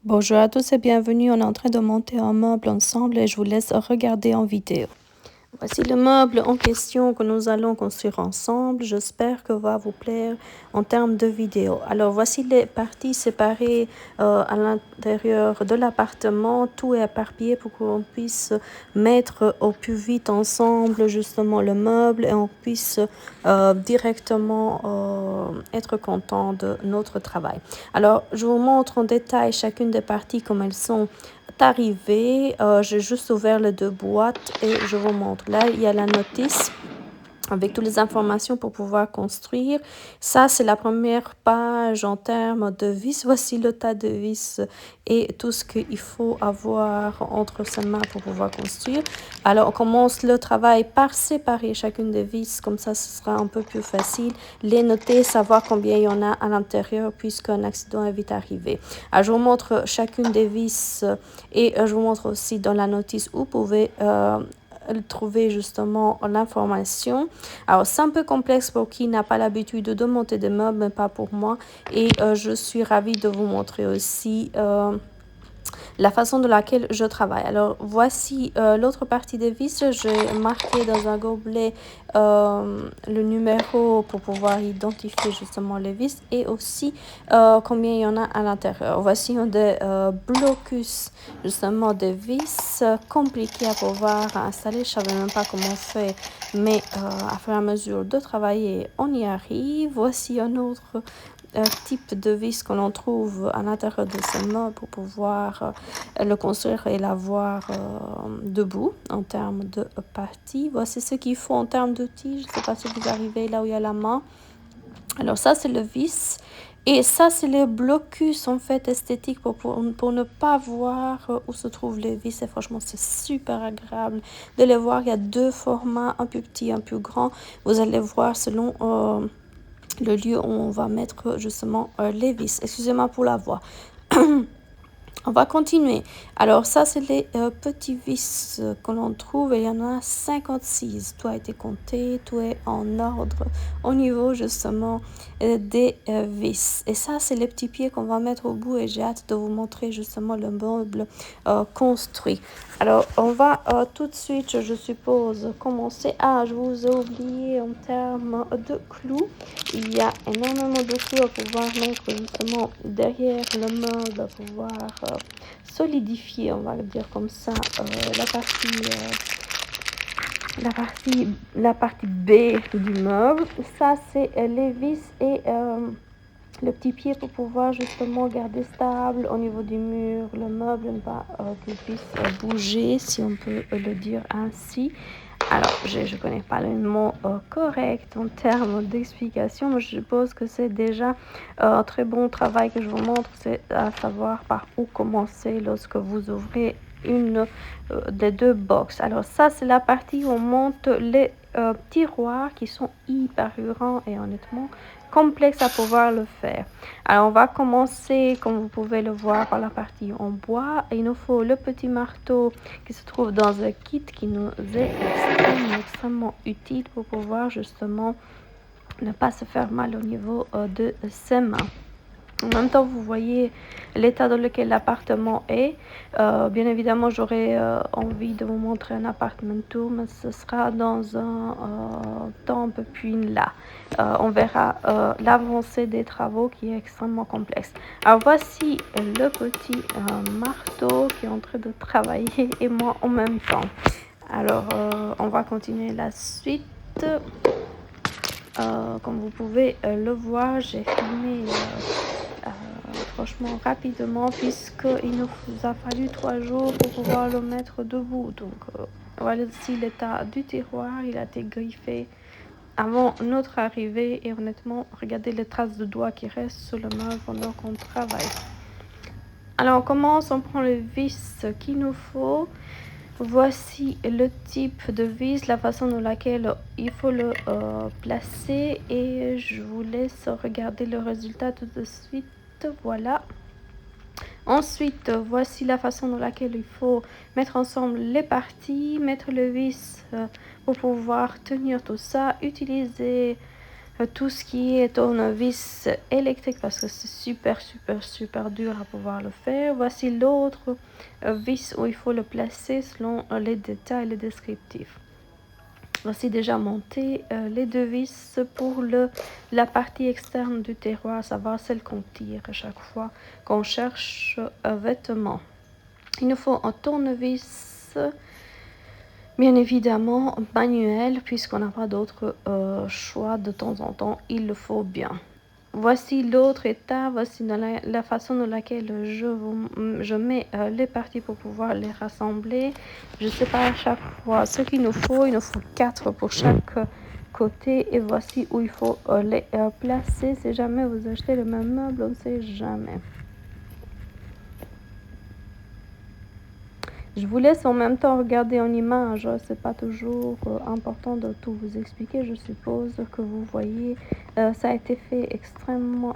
Bonjour à tous et bienvenue. On est en train de monter un meuble ensemble et je vous laisse regarder en vidéo. Voici le meuble en question que nous allons construire ensemble. J'espère que va vous plaire en termes de vidéo. Alors voici les parties séparées à l'intérieur de l'appartement. Tout est éparpillé pour qu'on puisse mettre au plus vite ensemble justement le meuble et on puisse directement être content de notre travail. Alors je vous montre en détail chacune des parties comme elles sont arrivé, j'ai juste ouvert les deux boîtes et je vous montre. Là, il y a la notice avec toutes les informations pour pouvoir construire. Ça, c'est la première page en termes de vis. Voici le tas de vis et tout ce qu'il faut avoir entre ses mains pour pouvoir construire. Alors, on commence le travail par séparer chacune des vis. Comme ça, ce sera un peu plus facile. Les noter, savoir combien il y en a à l'intérieur puisqu'un accident est vite arrivé. Alors, je vous montre chacune des vis et je vous montre aussi dans la notice où vous pouvez trouver justement l'information. Alors c'est un peu complexe pour qui n'a pas l'habitude de monter des meubles, mais pas pour moi. Et je suis ravie de vous montrer aussi la façon de laquelle je travaille. Alors voici l'autre partie des vis. J'ai marqué dans un gobelet le numéro pour pouvoir identifier justement les vis et aussi combien il y en a à l'intérieur. Voici un des blocus justement des vis compliqués à pouvoir installer. Je ne savais même pas comment on fait, mais à fur et à mesure de travailler, on y arrive. Voici un autre type de vis que l'on trouve à l'intérieur de ce meuble pour pouvoir le construire et l'avoir debout en termes de partie. Voici ce qu'il faut en termes d'outils. Je ne sais pas si vous arrivez là où il y a la main. Alors ça, c'est le vis. Et ça, c'est les blocus en fait esthétiques pour ne pas voir où se trouvent les vis. Et franchement, c'est super agréable de les voir. Il y a deux formats, un plus petit, un plus grand. Vous allez voir selon le lieu où on va mettre justement les vis. Excusez-moi pour la voix. On va continuer. Alors ça, c'est les petits vis que l'on trouve. Il y en a 56. Tout a été compté, tout est en ordre au niveau justement des vis. Et ça, c'est les petits pieds qu'on va mettre au bout et j'ai hâte de vous montrer justement le meuble construit. Alors, on va tout de suite, je suppose, commencer. Ah, je vous ai oublié en termes de clous. Il y a énormément de clous à pouvoir mettre justement derrière le meuble, à pouvoir solidifier, on va le dire comme ça, la partie B du meuble. Ça, c'est les vis et le petit pied pour pouvoir justement garder stable au niveau du mur. Le meuble ne va qu'il puisse bouger, si on peut le dire ainsi. Alors, je ne connais pas le mot correct en termes d'explication, mais je suppose que c'est déjà un très bon travail que je vous montre, c'est à savoir par où commencer lorsque vous ouvrez une des deux box. Alors ça, c'est la partie où on monte les tiroirs qui sont hyper grands et honnêtement complexe à pouvoir le faire. Alors on va commencer, comme vous pouvez le voir, par la partie en bois. Et il nous faut le petit marteau qui se trouve dans un kit qui nous est extrêmement utile pour pouvoir justement ne pas se faire mal au niveau de ses mains. En même temps, vous voyez l'état dans lequel l'appartement est. Bien évidemment, j'aurais envie de vous montrer un appartement tour, mais ce sera dans un temps un peu plus là. On verra l'avancée des travaux qui est extrêmement complexe. Alors, voici le petit marteau qui est en train de travailler et moi en même temps. Alors, on va continuer la suite. Comme vous pouvez le voir, j'ai filmé franchement rapidement puisqu'il nous a fallu 3 jours pour pouvoir le mettre debout. Donc voilà ici l'état du tiroir, il a été griffé avant notre arrivée et honnêtement regardez les traces de doigts qui restent sur le meuble pendant qu'on travaille. Alors on commence, on prend le vis qu'il nous faut. Voici le type de vis, la façon dans laquelle il faut le placer et je vous laisse regarder le résultat tout de suite. Voilà. Ensuite, voici la façon dans laquelle il faut mettre ensemble les parties, mettre le vis pour pouvoir tenir tout ça, utiliser tout ce qui est tournevis électrique parce que c'est super dur à pouvoir le faire. Voici l'autre vis où il faut le placer selon les détails, les descriptifs. Voici déjà monté les deux vis pour la partie externe du tiroir, savoir celle qu'on tire à chaque fois qu'on cherche un vêtement. Il nous faut un tournevis, bien évidemment manuel, puisqu'on n'a pas d'autre choix de temps en temps, il le faut bien. Voici l'autre état, voici la façon dans laquelle je mets les parties pour pouvoir les rassembler. Je sépare à chaque fois ce qu'il nous faut. Il nous faut 4 pour chaque côté. Et voici où il faut les placer. Si jamais vous achetez le même meuble, on ne sait jamais. Je vous laisse en même temps regarder en image. C'est pas toujours important de tout vous expliquer. Je suppose que vous voyez, ça a été fait extrêmement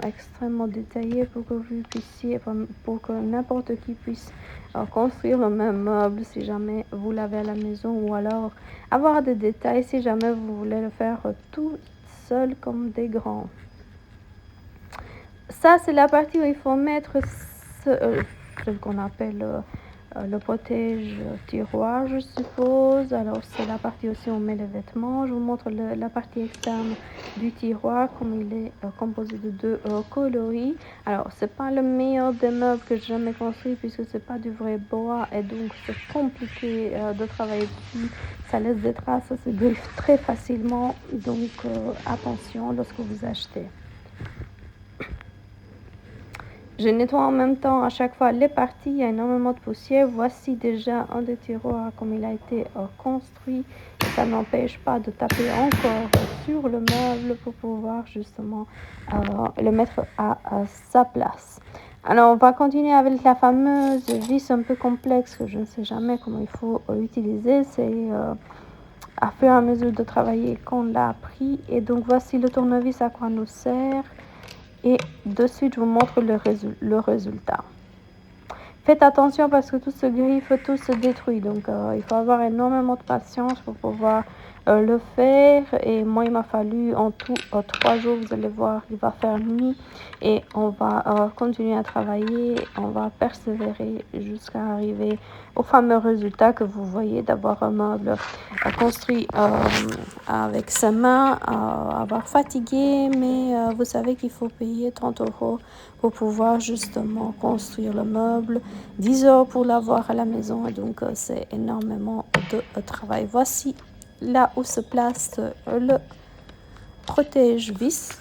détaillé pour que vous puissiez, pour que n'importe qui puisse construire le même meuble si jamais vous l'avez à la maison, ou alors avoir des détails si jamais vous voulez le faire tout seul comme des grands. Ça, c'est la partie où il faut mettre ce qu'on appelle le protège tiroir, je suppose. Alors c'est la partie aussi où on met les vêtements. Je vous montre la partie externe du tiroir, comme il est composé de 2 coloris. Alors c'est pas le meilleur des meubles que j'ai jamais construit, puisque c'est pas du vrai bois et donc c'est compliqué de travailler dessus. Ça laisse des traces, ça se griffe très facilement, donc attention lorsque vous achetez. Je nettoie en même temps à chaque fois les parties, il y a énormément de poussière. Voici déjà un des tiroirs comme il a été construit. Et ça n'empêche pas de taper encore sur le meuble pour pouvoir justement le mettre à sa place. Alors on va continuer avec la fameuse vis un peu complexe que je ne sais jamais comment il faut utiliser. C'est à fur et à mesure de travailler qu'on l'a appris. Et donc voici le tournevis à quoi nous sert. Et de suite, je vous montre le résultat. Faites attention parce que tout se griffe, tout se détruit. Donc, il faut avoir énormément de patience pour pouvoir le faire. Et moi, il m'a fallu en tout 3 jours. Vous allez voir, il va faire nuit. Et on va continuer à travailler. On va persévérer jusqu'à arriver au fameux résultat que vous voyez, d'avoir un meuble construit avec ses mains, avoir fatigué. Mais vous savez qu'il faut payer 30 € pour pouvoir justement construire le meuble, 10 heures pour l'avoir à la maison, et donc c'est énormément de travail. Voici là où se place le protège-vis.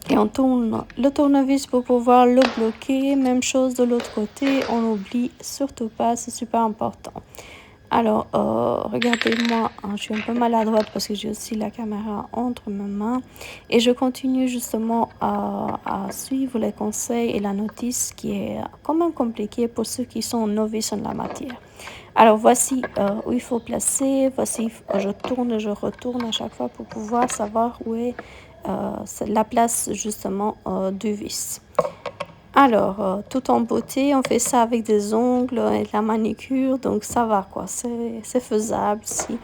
Et on tourne le tournevis pour pouvoir le bloquer. Même chose de l'autre côté, on n'oublie surtout pas, c'est super important. Alors, regardez-moi, je suis un peu maladroite parce que j'ai aussi la caméra entre mes mains. Et je continue justement à suivre les conseils et la notice qui est quand même compliquée pour ceux qui sont novices en la matière. Alors, voici où il faut placer. Voici, je tourne, je retourne à chaque fois pour pouvoir savoir où est la place justement du vis. Alors, tout en beauté, on fait ça avec des ongles et de la manicure, donc ça va quoi, c'est faisable si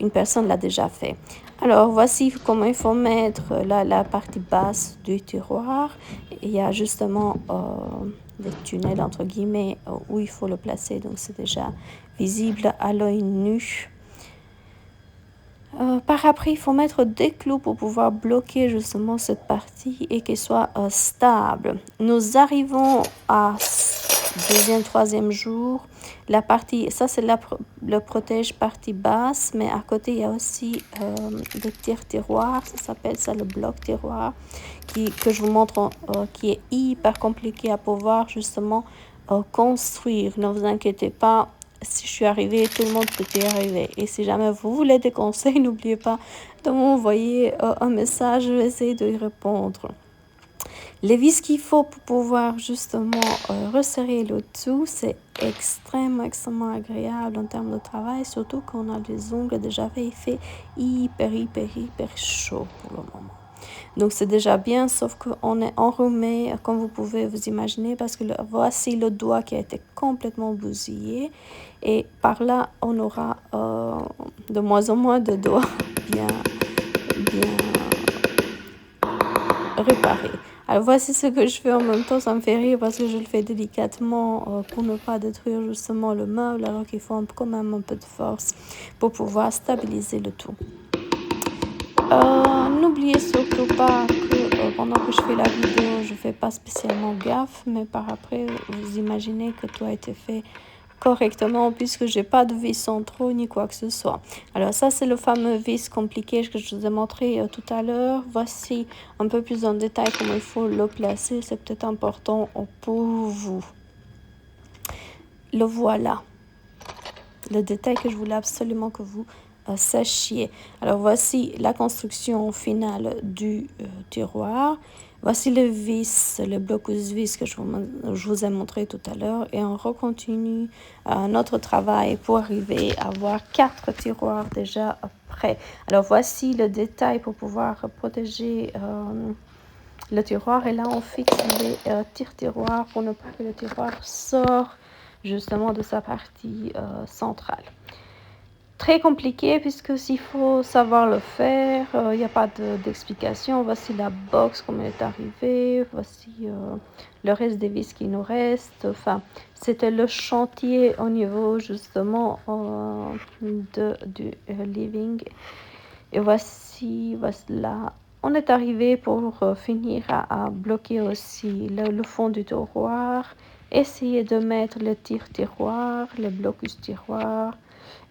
une personne l'a déjà fait. Alors, voici comment il faut mettre la partie basse du tiroir. Il y a justement des tunnels entre guillemets où il faut le placer, donc c'est déjà visible à l'œil nu. Par après, il faut mettre des clous pour pouvoir bloquer justement cette partie et qu'elle soit stable. Nous arrivons à deuxième, troisième jour. La partie, ça c'est le protège partie basse, mais à côté il y a aussi le tiroir, ça s'appelle ça le bloc tiroir, que je vous montre, qui est hyper compliqué à pouvoir justement construire. Ne vous inquiétez pas. Si je suis arrivée, tout le monde peut y arriver. Et si jamais vous voulez des conseils, n'oubliez pas de m'envoyer un message. Je vais essayer de y répondre. Les vis qu'il faut pour pouvoir justement resserrer le tout, c'est extrêmement agréable en termes de travail. Surtout quand on a les ongles déjà faits, il fait hyper chaud pour le moment. Donc c'est déjà bien, sauf qu'on est enrhumé, comme vous pouvez vous imaginer, parce que voici le doigt qui a été complètement bousillé. Et par là, on aura de moins en moins de doigts bien bien réparé. Alors voici ce que je fais en même temps, ça me fait rire parce que je le fais délicatement pour ne pas détruire justement le meuble, alors qu'il faut quand même un peu de force pour pouvoir stabiliser le tout. N'oubliez surtout pas que pendant que je fais la vidéo, je fais pas spécialement gaffe, mais par après, vous imaginez que tout a été fait correctement puisque j'ai pas de vis centraux ni quoi que ce soit. Alors ça, c'est le fameux vis compliqué que je vous ai montré tout à l'heure. Voici un peu plus en détail comment il faut le placer. C'est peut-être important pour vous. Le voilà. Le détail que je voulais absolument que vous sachiez. Alors voici la construction finale du tiroir. Voici le vis, le blocus vis que je vous ai montré tout à l'heure. Et on recontinue notre travail pour arriver à avoir 4 tiroirs déjà prêts. Alors voici le détail pour pouvoir protéger le tiroir. Et là on fixe les tire-tiroirs pour ne pas que le tiroir sorte justement de sa partie centrale. Très compliqué puisque s'il faut savoir le faire, il n'y a pas d'explication. Voici la box, comment elle est arrivée. Voici le reste des vis qui nous restent. Enfin, c'était le chantier au niveau justement du living. Et voici là. On est arrivé pour finir à bloquer aussi le fond du tiroir. Essayer de mettre le tire-tiroir, le blocus tiroir.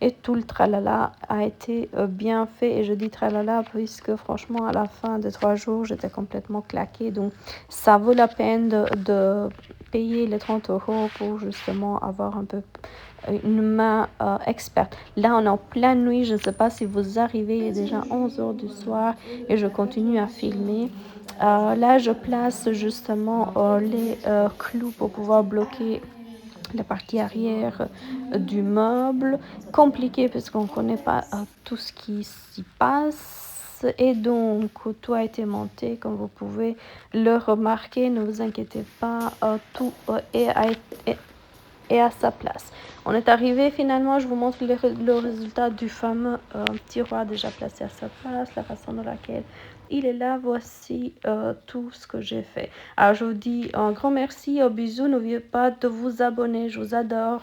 Et tout le tralala a été bien fait. Et je dis tralala puisque franchement, à la fin de 3 jours, j'étais complètement claquée. Donc, ça vaut la peine de payer les 30 € pour justement avoir un peu une main experte. Là, on est en pleine nuit. Je ne sais pas si vous arrivez. Il est déjà 11 h du soir et je continue à filmer. Là, je place justement les clous pour pouvoir bloquer la partie arrière du meuble. Compliqué parce qu'on ne connaît pas tout ce qui s'y passe. Et donc, tout a été monté, comme vous pouvez le remarquer. Ne vous inquiétez pas, tout est à sa place. On est arrivé finalement, je vous montre le résultat du fameux tiroir déjà placé à sa place, la façon dans laquelle il est là. Voici tout ce que j'ai fait. Alors je vous dis un grand merci, bisous, n'oubliez pas de vous abonner, je vous adore.